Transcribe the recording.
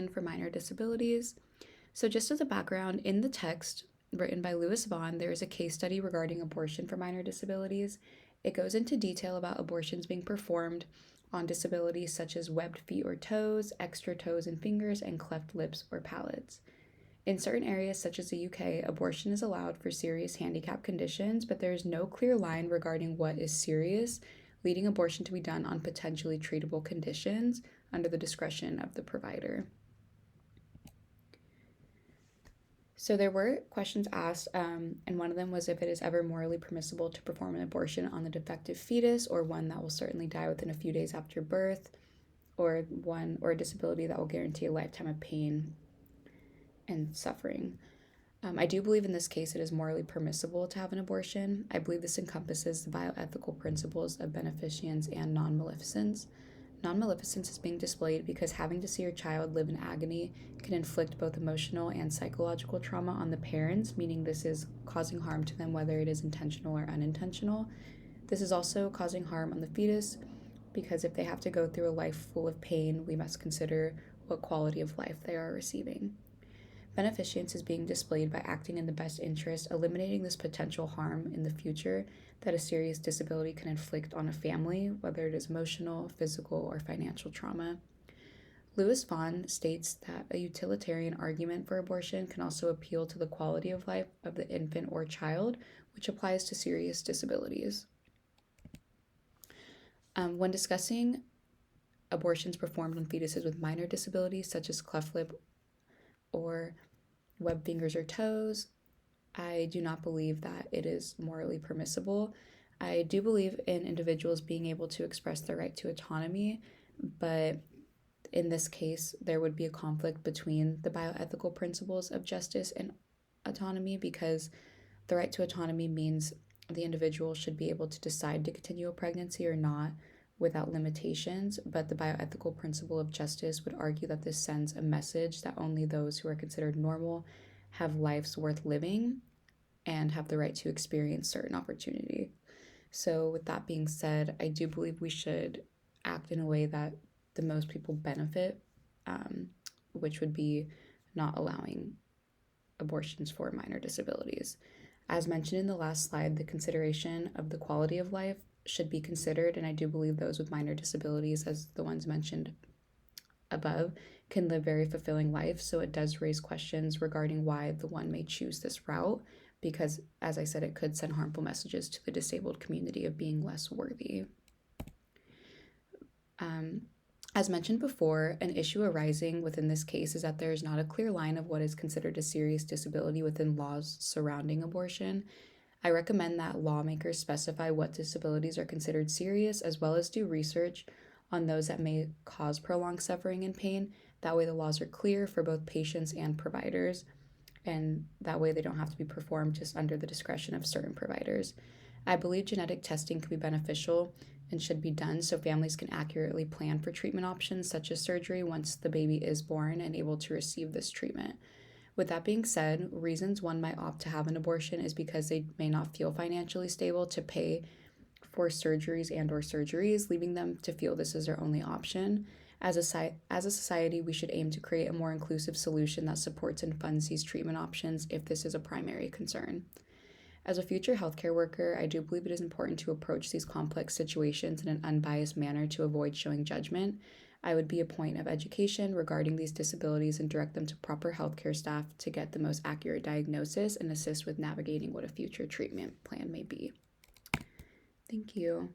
for minor disabilities. So just as a background, in the text written by Lewis Vaughan, there is a case study regarding abortion for minor disabilities. It goes into detail about abortions being performed on disabilities such as webbed feet or toes, extra toes and fingers, and cleft lips or palates. In certain areas, such as the UK, abortion is allowed for serious handicap conditions, but there is no clear line regarding what is serious, leading abortion to be done on potentially treatable conditions under the discretion of the provider. So there were questions asked, and one of them was if it is ever morally permissible to perform an abortion on the defective fetus, or one that will certainly die within a few days after birth, or a disability that will guarantee a lifetime of pain and suffering. I do believe in this case it is morally permissible to have an abortion. I believe this encompasses the bioethical principles of beneficence and non-maleficence. Non-maleficence is being displayed because having to see your child live in agony can inflict both emotional and psychological trauma on the parents, meaning this is causing harm to them whether it is intentional or unintentional. This is also causing harm on the fetus because if they have to go through a life full of pain, we must consider what quality of life they are receiving. Beneficence is being displayed by acting in the best interest, eliminating this potential harm in the future that a serious disability can inflict on a family, whether it is emotional, physical, or financial trauma. Lewis Vaughan states that a utilitarian argument for abortion can also appeal to the quality of life of the infant or child, which applies to serious disabilities. When discussing abortions performed on fetuses with minor disabilities, such as cleft lip or webbed fingers or toes, I do not believe that it is morally permissible. I do believe in individuals being able to express their right to autonomy, but in this case, there would be a conflict between the bioethical principles of justice and autonomy, because the right to autonomy means the individual should be able to decide to continue a pregnancy or not without limitations, but the bioethical principle of justice would argue that this sends a message that only those who are considered normal have lives worth living and have the right to experience certain opportunity. So with that being said, I do believe we should act in a way that the most people benefit, which would be not allowing abortions for minor disabilities. As mentioned in the last slide, the consideration of the quality of life should be considered, and I do believe those with minor disabilities, as the ones mentioned above, can live very fulfilling life. So it does raise questions regarding why the one may choose this route, because as I said, it could send harmful messages to the disabled community of being less worthy. As mentioned before, an issue arising within this case is that there is not a clear line of what is considered a serious disability within laws surrounding abortion. I recommend that lawmakers specify what disabilities are considered serious, as well as do research on those that may cause prolonged suffering and pain. That way the laws are clear for both patients and providers, and that way they don't have to be performed just under the discretion of certain providers. I believe genetic testing can be beneficial and should be done so families can accurately plan for treatment options such as surgery once the baby is born and able to receive this treatment. With that being said, reasons one might opt to have an abortion is because they may not feel financially stable to pay for surgeries or surgeries, leaving them to feel this is their only option. As a society, we should aim to create a more inclusive solution that supports and funds these treatment options if this is a primary concern. As a future healthcare worker, I do believe it is important to approach these complex situations in an unbiased manner to avoid showing judgment. I would be a point of education regarding these disabilities and direct them to proper healthcare staff to get the most accurate diagnosis and assist with navigating what a future treatment plan may be. Thank you.